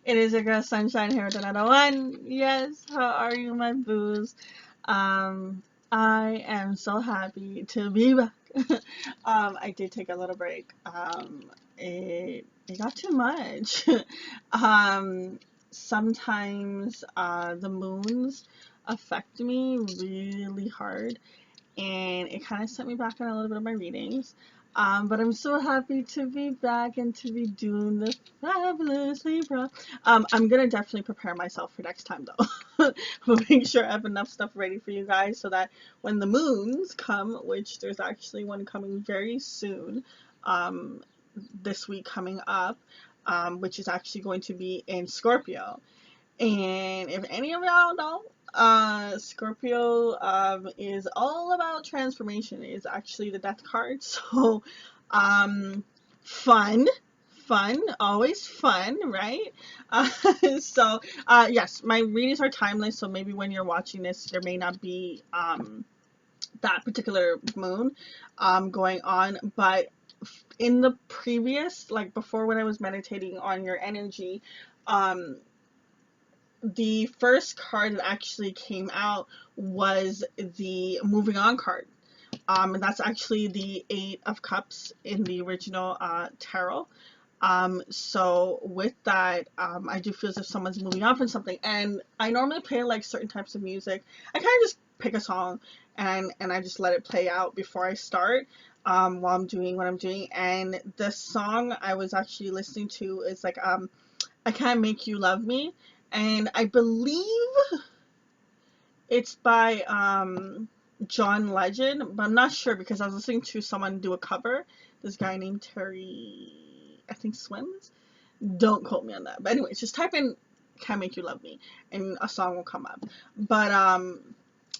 It is your girl Sunshine here with another one. Yes, how are you, my boos? I am so happy to be back. I did take a little break. It got too much. Sometimes the moons affect me really hard, and it kind of set me back on a little bit of my readings. But I'm so happy to be back and to be doing the fabulous Libra. I'm gonna definitely prepare myself for next time though. I'll make sure I have enough stuff ready for you guys so that when the moons come, which there's actually one coming very soon, um, this week coming up, which is actually going to be in Scorpio. And if any of y'all know, Scorpio is all about transformation. It's actually the death card. So um, fun, always fun, right? Uh, yes, my readings are timeless. So maybe when you're watching this, there may not be that particular moon going on. But in the previous, like before when I was meditating on your energy, um, the first card that actually came out was the moving on card. And that's actually the Eight of Cups in the original tarot. So with that, I do feel as if someone's moving on from something. And I normally play like certain types of music. I kind of just pick a song and I just let it play out before I start while I'm doing what I'm doing. And the song I was actually listening to is like I Can't Make You Love Me. And I believe it's by John Legend, but I'm not sure because I was listening to someone do a cover. This guy named Terry, I think Swims. Don't quote me on that. But anyways, just type in "Can't Make You Love Me" and a song will come up. But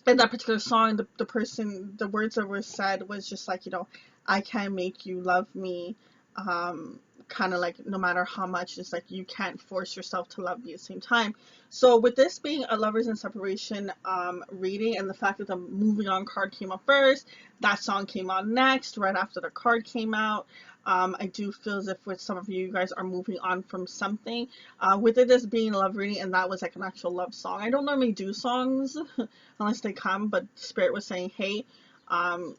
in that particular song, the words that were said was just like, I can't make you love me. Kind of like no matter how much, it's like you can't force yourself to love me at the same time. So with this being a lovers in separation reading, and the fact that the moving on card came up first, that song came on next right after the card came out. I do feel as if with some of you guys are moving on from something. With it as being a love reading, and that was like an actual love song. I don't normally do songs unless they come, but Spirit was saying, hey,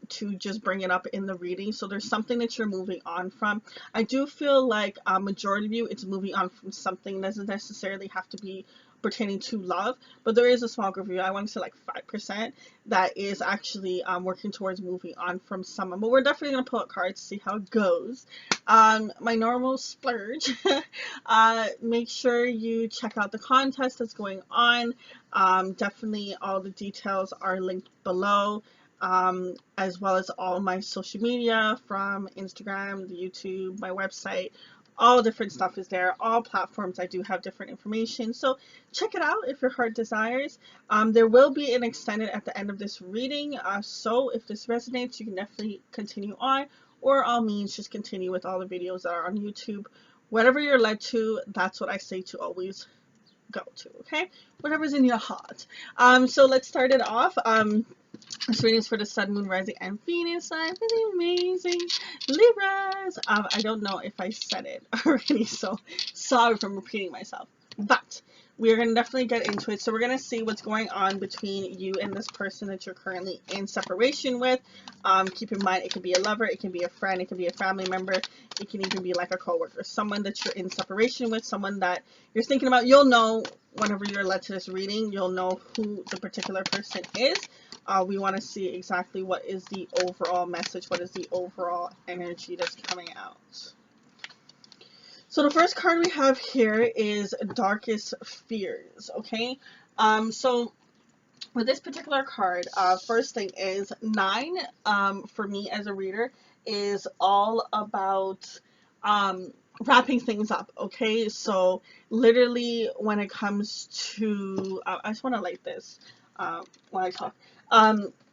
to just bring it up in the reading. So there's something that you're moving on from. I do feel like a majority of you, it's moving on from something. It doesn't necessarily have to be pertaining to love, but there is a small group of you, I want to say like 5%, that is actually working towards moving on from someone. But we're definitely going to pull out cards to see how it goes. My normal splurge, make sure you check out the contest that's going on. Definitely all the details are linked below. As well as all my social media from Instagram, the YouTube, my website, all different stuff is there. All platforms I do have different information. So check it out if your heart desires. There will be an extended at the end of this reading. So if this resonates, you can definitely continue on, or all means just continue with all the videos that are on YouTube. Whatever you're led to, that's what I say to always go to, okay? Whatever's in your heart. So let's start it off. This reading is for the Sun, Moon, Rising, and Venus sign for the amazing Libras. I don't know if I said it already, so sorry if I'm repeating myself. But we're going to definitely get into it. So we're going to see what's going on between you and this person that you're currently in separation with. Keep in mind, it can be a lover, it can be a friend, it can be a family member, it can even be like a coworker. Someone that you're in separation with, someone that you're thinking about. You'll know whenever you're led to this reading, you'll know who the particular person is. We want to see exactly what is the overall message, what is the overall energy that's coming out. So the first card we have here is Darkest Fears, okay? So with this particular card, first thing is 9, for me as a reader, is all about wrapping things up, okay? So literally when it comes to, I just want to light this while I talk.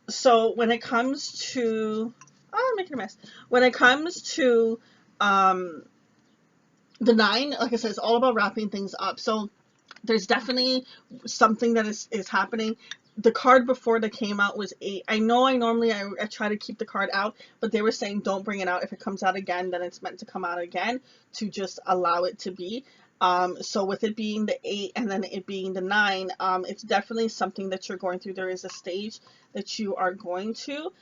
So when it comes to, oh, I'm making a mess. When it comes to the 9, like I said, it's all about wrapping things up. So there's definitely something that is happening. The card before that came out was 8. I know I normally I try to keep the card out, but they were saying don't bring it out. If it comes out again, then it's meant to come out again, to just allow it to be. So with it being the 8 and then it being the 9, it's definitely something that you're going through. There is a stage that you are going to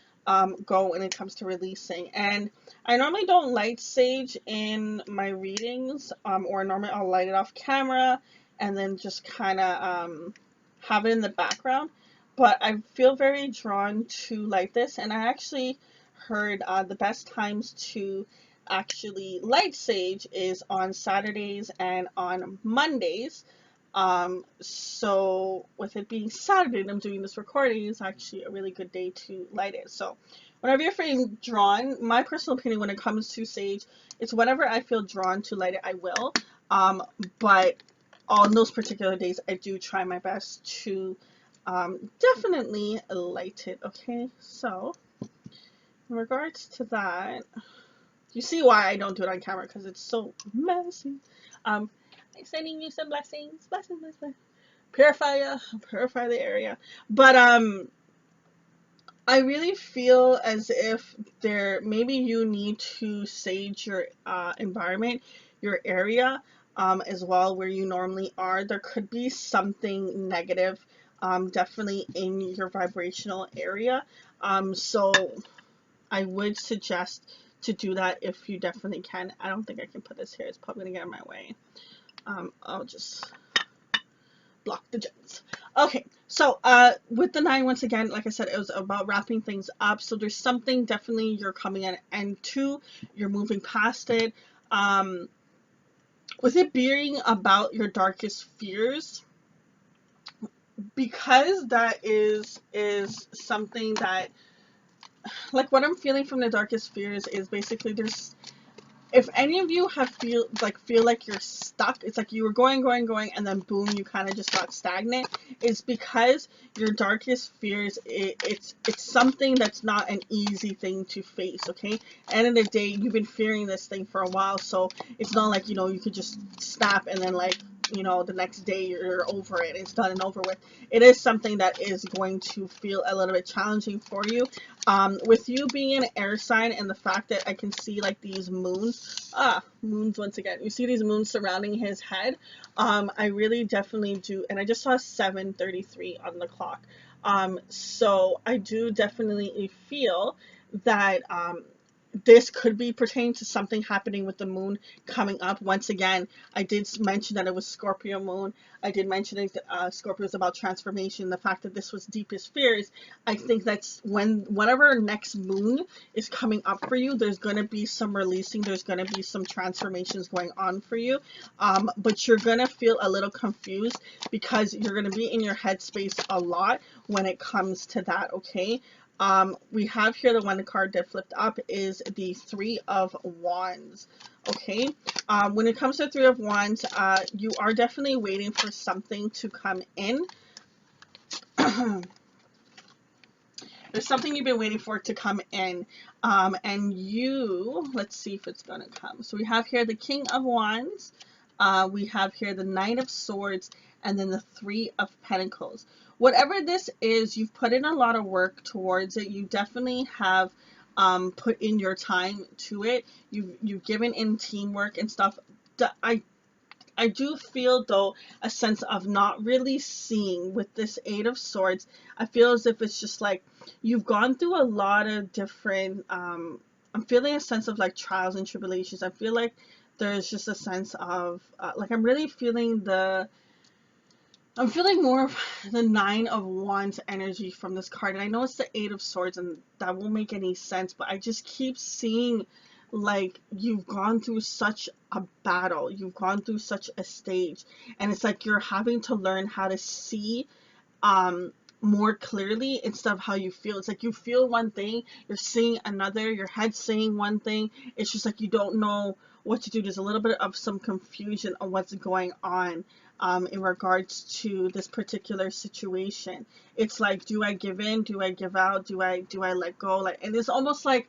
go when it comes to releasing. And I normally don't light sage in my readings, or normally I'll light it off camera and then just kind of have it in the background. But I feel very drawn to light this, and I actually heard the best times to actually light sage is on Saturdays and on Mondays. So with it being Saturday and I'm doing this recording, is actually a really good day to light it. So whenever you're feeling drawn, my personal opinion when it comes to sage, it's whenever I feel drawn to light it, I will. But on those particular days, I do try my best to definitely light it. Okay, so in regards to that, you see why I don't do it on camera, because it's so messy. I'm sending you some blessings, blessings, blessings. Purify the area. But I really feel as if there maybe you need to sage your environment, your area, as well where you normally are. There could be something negative, definitely in your vibrational area. So I would suggest to do that if you definitely can. I don't think I can put this here. It's probably gonna get in my way. I'll just block the gems. Okay, so with the 9, once again, like I said, it was about wrapping things up. So there's something definitely you're coming at an end to. You're moving past it. With it being about your darkest fears, because that is something that, like, what I'm feeling from the darkest fears is basically there's, if any of you have feel like you're stuck, it's like you were going, and then boom, you kind of just got stagnant. It's because your darkest fears, it's something that's not an easy thing to face. Okay, end of the day, you've been fearing this thing for a while, so it's not like, you could just snap and then, like, the next day you're over it, it's done and over with. It is something that is going to feel a little bit challenging for you. With you being an air sign, and the fact that I can see like these moons once again, you see these moons surrounding his head. I really definitely do, and I just saw 7:33 on the clock. So I do definitely feel that this could be pertaining to something happening with the moon coming up. Once again, I did mention that it was Scorpio moon. I did mention that Scorpio is about transformation. The fact that this was deepest fears, I think that's whatever next moon is coming up for you, there's going to be some releasing. There's going to be some transformations going on for you. But you're going to feel a little confused because you're going to be in your headspace a lot when it comes to that, okay? We have here the one card that flipped up is the 3 of Wands. Okay, when it comes to 3 of Wands, you are definitely waiting for something to come in. There's something you've been waiting for to come in, and let's see if it's gonna come. So we have here the King of Wands, we have here the Knight of Swords, and then the 3 of Pentacles. Whatever this is, you've put in a lot of work towards it. You definitely have put in your time to it. You've given in teamwork and stuff. I do feel, though, a sense of not really seeing with this 8 of Swords. I feel as if it's just like you've gone through a lot of different, I'm feeling a sense of like trials and tribulations. I feel like there's just a sense of, like, I'm feeling more of the 9 of Wands energy from this card. And I know it's the 8 of Swords and that won't make any sense, but I just keep seeing like you've gone through such a battle. You've gone through such a stage. And it's like you're having to learn how to see more clearly instead of how you feel. It's like you feel one thing, you're seeing another, your head's saying one thing. It's just like you don't know what to do. There's a little bit of some confusion on what's going on in regards to this particular situation. It's like, do I give in? Do I give out? Do I let go? Like, and it's almost like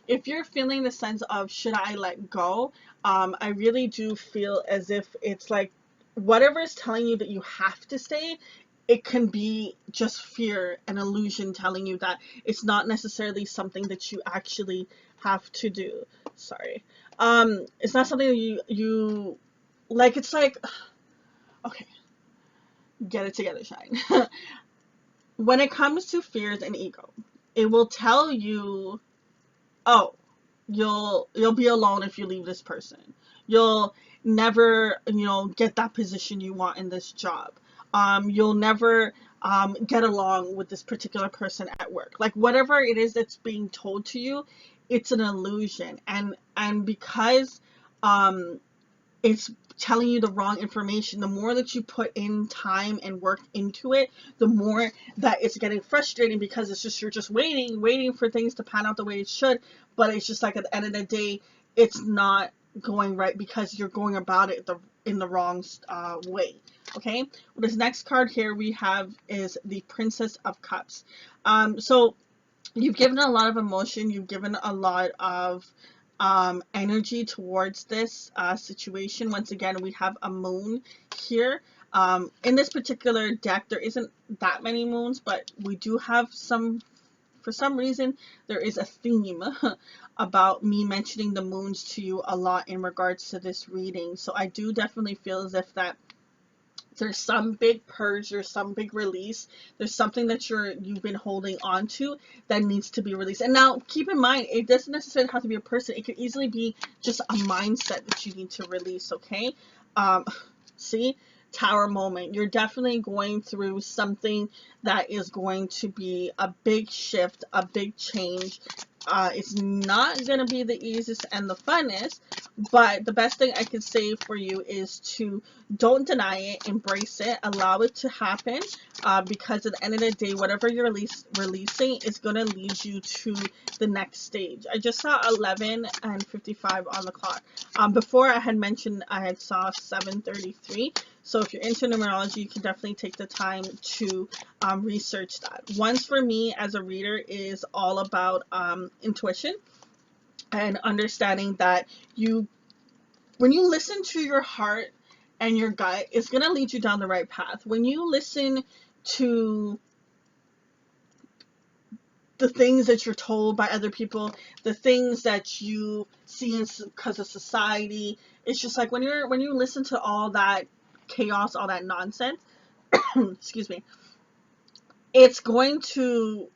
if you're feeling the sense of should I let go, I really do feel as if it's like whatever is telling you that you have to stay, it can be just fear, an illusion telling you that it's not necessarily something that you actually have to do. Sorry. It's not something you Like, it's like, okay, get it together, Shine. When it comes to fears and ego, it will tell you, oh, you'll be alone if you leave this person. You'll never, get that position you want in this job. You'll never get along with this particular person at work. Like, whatever it is that's being told to you, it's an illusion. And because it's telling you the wrong information, the more that you put in time and work into it, the more that it's getting frustrating, because you're just waiting for things to pan out the way it should, but it's just like, at the end of the day, it's not going right because you're going about it in the wrong way. Okay, well, this next card here we have is the Princess of Cups. So you've given a lot of emotion, you've given a lot of energy towards this situation. Once again, we have a moon here. In this particular deck, there isn't that many moons, but we do have some. For some reason, there is a theme about me mentioning the moons to you a lot in regards to this reading. So I do definitely feel as if that there's some big purge, there's some big release, there's something that you've been holding on to that needs to be released. And now keep in mind, it doesn't necessarily have to be a person, it could easily be just a mindset that you need to release. Okay, um see, Tower moment, you're definitely going through something that is going to be a big shift, a big change. It's not going to be the easiest and the funnest, but the best thing I can say for you is to don't deny it, embrace it, allow it to happen, because at the end of the day, whatever you're releasing is going to lead you to the next stage. I just saw 11 and 55 on the clock. Before I had mentioned I had saw 7:33. So if you're into numerology, you can definitely take the time to research that. Ones for me as a reader is all about intuition and understanding that when you listen to your heart and your gut, it's going to lead you down the right path. When you listen to the things that you're told by other people, the things that you see because of society, it's just like when you listen to all that chaos, all that nonsense, excuse me, it's going to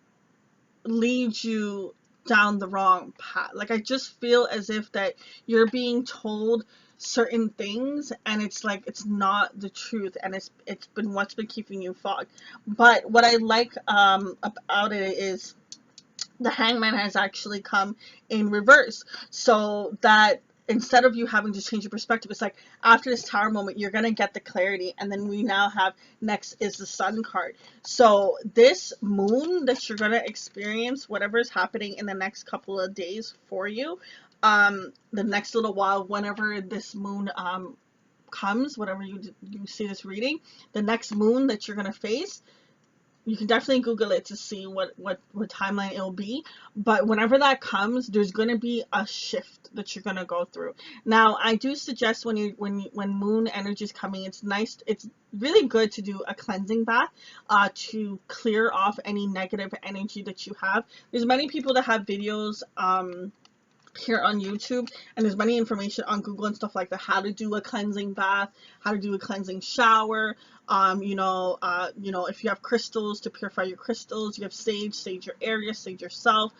lead you down the wrong path. Like, I just feel as if that you're being told certain things and it's like it's not the truth, and it's been what's been keeping you fogged. But what I like about it is the Hangman has actually come in reverse, so that instead of you having to change your perspective, it's like after this Tower moment, you're gonna get the clarity. And then we now have next is the Sun card. So this moon that you're gonna experience, whatever is happening in the next couple of days for you, the next little while, whenever this moon comes, whatever you see this reading, the next moon that you're gonna face, you can definitely Google it to see what timeline it'll be. But whenever that comes, there's going to be a shift that you're going to go through. Now, I do suggest when moon energy is coming, it's really good to do a cleansing bath to clear off any negative energy that you have. There's many people that have videos here on YouTube, and there's many information on Google and stuff like that, how to do a cleansing bath, how to do a cleansing shower. If you have crystals, to purify your crystals, you have sage your area, sage yourself.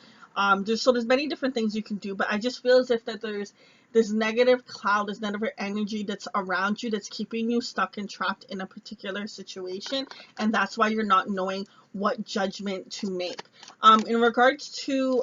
There's many different things you can do, but I just feel as if that there's this negative cloud, this negative energy that's around you that's keeping you stuck and trapped in a particular situation, and that's why you're not knowing what judgment to make. In regards to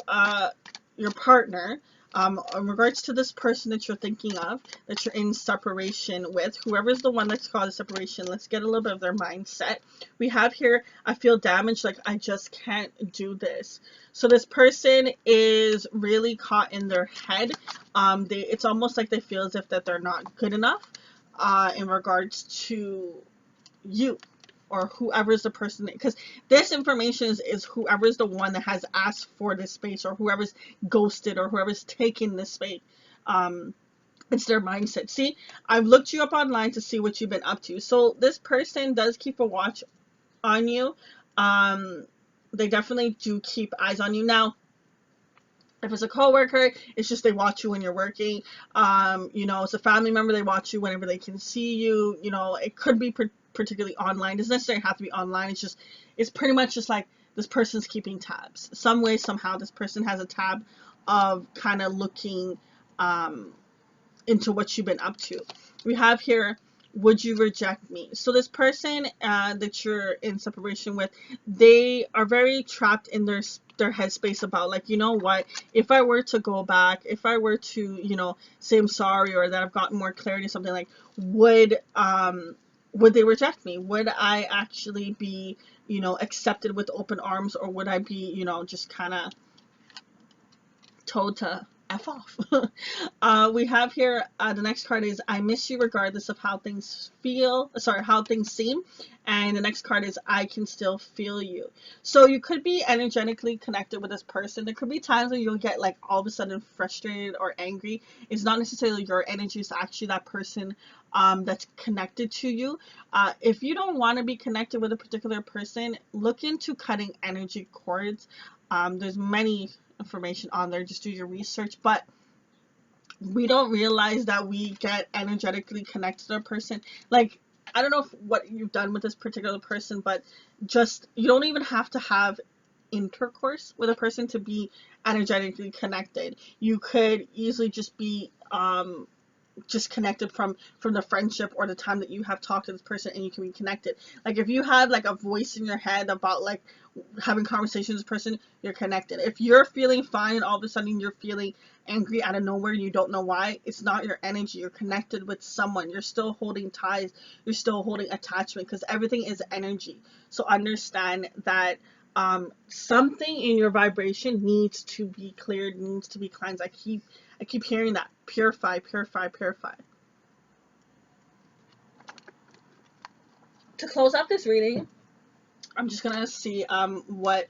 your partner, in regards to this person that you're thinking of, that you're in separation with, whoever's the one that's caused a separation, let's get a little bit of their mindset. We have here, I feel damaged, like I just can't do this. So this person is really caught in their head. It's almost like they feel as if that they're not good enough in regards to you, or whoever's the person, because this information is whoever's the one that has asked for this space, or whoever's ghosted, or whoever's taken this space. It's their mindset. See, I've looked you up online to see what you've been up to. So this person does keep a watch on you. They definitely do keep eyes on you. Now, If it's a coworker, it's just they watch you when you're working. You know, it's a family member, they watch you whenever they can see you. You know, it could be particularly online. It doesn't necessarily have to be online. It's pretty much just like this person's keeping tabs. Some way, somehow, this person has a tab of kind of looking um, into what you've been up to. We have here, would you reject me? So this person that you're in separation with, they are very trapped in their headspace about, like, you know what, if I were to go back, if I were to, you know, say I'm sorry, or that I've gotten more clarity, something like, would they reject me? Would I actually be, you know, accepted with open arms, or would I be, you know, just kind of told to F off? We have here, the next card is, I miss you regardless of how things how things seem. And the next card is, I can still feel you. So you could be energetically connected with this person. There could be times when you'll get like all of a sudden frustrated or angry. It's not necessarily your energy, it's actually that person that's connected to you. If you don't want to be connected with a particular person, look into cutting energy cords. There's many information on there, just do your research. But we don't realize that we get energetically connected to a person. Like, I don't know what you've done with this particular person, but just, you don't even have to have intercourse with a person to be energetically connected. You could easily just be just connected from the friendship or the time that you have talked to this person, and you can be connected. Like, if you have like a voice in your head about like having conversations with this person, you're connected. If you're feeling fine and all of a sudden you're feeling angry out of nowhere and you don't know why, it's not your energy. You're connected with someone. You're still holding ties. You're still holding attachment, because everything is energy. So understand that something in your vibration needs to be cleared, needs to be cleansed. I keep hearing that. Purify, purify, purify. To close out this reading, I'm just gonna see what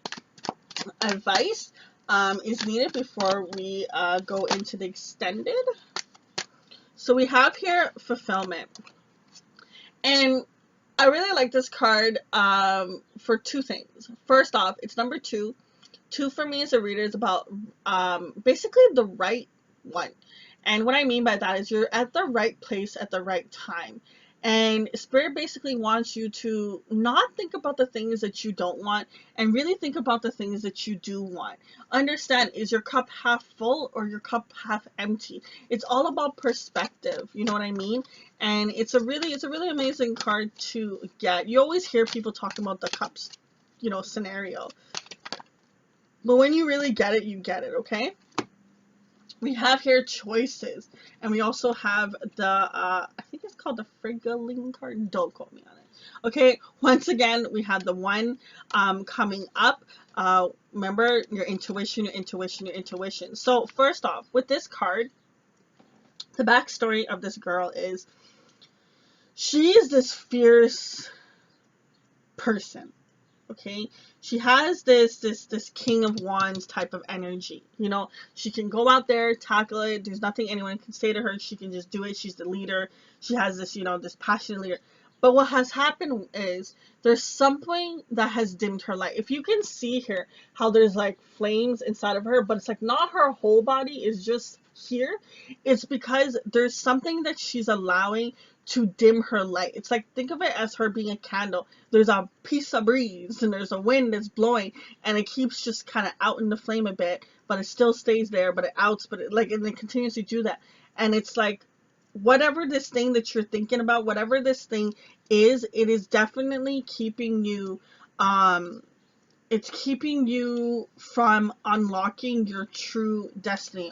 advice is needed before we go into the extended. So we have here fulfillment. And I really like this card for two things. First off, it's number two. Two for me as a reader is about basically the right one. And what I mean by that is you're at the right place at the right time. And Spirit basically wants you to not think about the things that you don't want, and really think about the things that you do want. Understand, is your cup half full or your cup half empty? It's all about perspective, you know what I mean? And it's a really amazing card to get. You always hear people talking about the cups, you know, scenario. But when you really get it, you get it, okay? We have here choices. And we also have the, I think it's called the Friggling card. Don't quote me on it. Okay, once again, we have the one coming up. Remember, your intuition, your intuition, your intuition. So first off, with this card, the backstory of this girl is, she is this fierce person. Okay, she has this King of Wands type of energy. You know, she can go out there, tackle it. There's nothing anyone can say to her. She can just do it. She's the leader. She has this, you know, this passionate leader. But what has happened is there's something that has dimmed her light. If you can see here how there's like flames inside of her, but it's like not her whole body is just here. It's because there's something that she's allowing to dim her light. It's like, think of it as her being a candle. There's a piece of breeze and there's a wind that's blowing, and it keeps just kind of out in the flame a bit, but it still stays there, but it outs, but it like, and it continues to do that. And it's like, whatever this thing that you're thinking about, whatever this thing is, it is definitely keeping you, it's keeping you from unlocking your true destiny.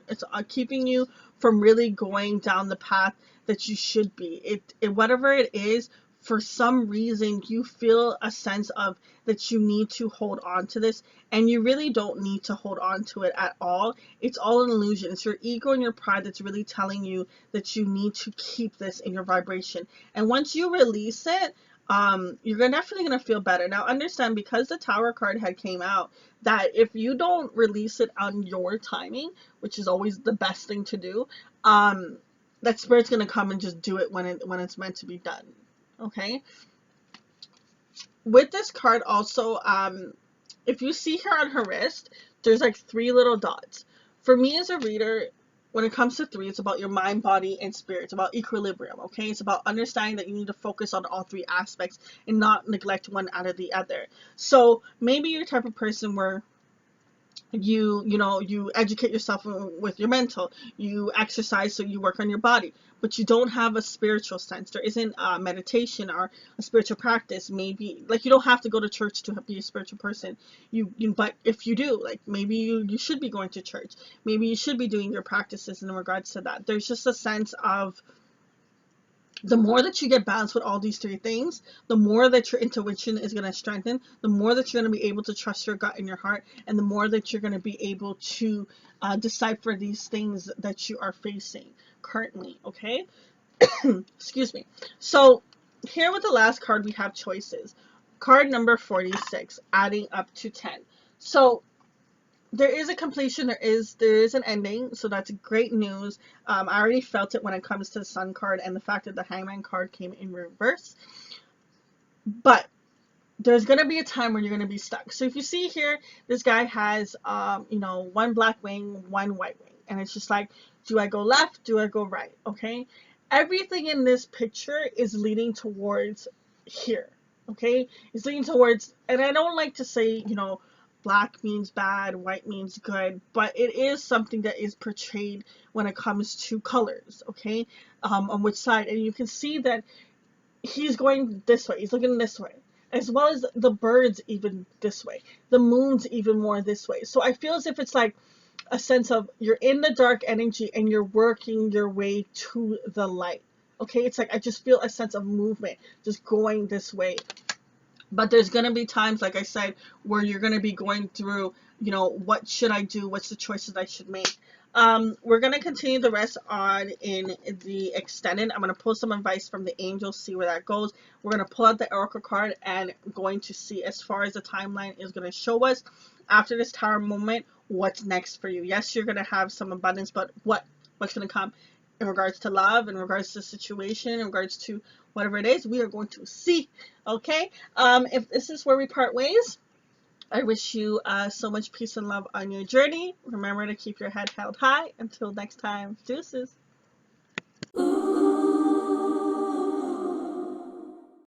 It's keeping you from really going down the path that you should be. Whatever it is, for some reason you feel a sense of that you need to hold on to this, and you really don't need to hold on to it at all. It's all an illusion. It's your ego and your pride that's really telling you that you need to keep this in your vibration. And once you release it, you're definitely going to feel better. Now understand, because the Tower card had came out, that if you don't release it on your timing, which is always the best thing to do, that Spirit's going to come and just do it when it's meant to be done. Okay? With this card also, if you see here on her wrist, there's like 3 little dots. For me as a reader, when it comes to 3, it's about your mind, body, and spirit. It's about equilibrium, okay? It's about understanding that you need to focus on all 3 aspects and not neglect one out of the other. So maybe you're the type of person where you educate yourself with your mental, you exercise, so you work on your body, but you don't have a spiritual sense. There isn't meditation or a spiritual practice. Maybe, like, you don't have to go to church to be a spiritual person. But if you do, like, maybe you should be going to church. Maybe you should be doing your practices in regards to that. There's just a sense of, the more that you get balanced with all these 3 things, the more that your intuition is going to strengthen, the more that you're going to be able to trust your gut and your heart, and the more that you're going to be able to decipher these things that you are facing currently, okay? Excuse me. So here with the last card, we have choices. Card number 46, adding up to 10. So there is a completion, there is an ending, so that's great news. I already felt it when it comes to the Sun card and the fact that the Hangman card came in reverse. But there's gonna be a time where you're gonna be stuck. So if you see here, this guy has one black wing, one white wing, and it's just like, do I go left? Do I go right? Okay, everything in this picture is leading towards here. Okay, it's leading towards, and I don't like to say black means bad, white means good, but it is something that is portrayed when it comes to colors. Okay, on which side, and you can see that he's going this way, he's looking this way, as well as the birds even this way, the moon's even more this way. So I feel as if it's like a sense of, you're in the dark energy and you're working your way to the light. Okay, it's like I just feel a sense of movement just going this way. But there's going to be times, like I said, where you're going to be going through, what should I do? What's the choices I should make? We're going to continue the rest on in the extended. I'm going to pull some advice from the angels, see where that goes. We're going to pull out the oracle card and going to see, as far as the timeline is going to show us, after this tower moment, what's next for you. Yes, you're going to have some abundance, but what's going to come in regards to love, in regards to situation, in regards to whatever it is, we are going to see. Okay, if this is where we part ways, I wish you so much peace and love on your journey. Remember to keep your head held high. Until next time, deuces.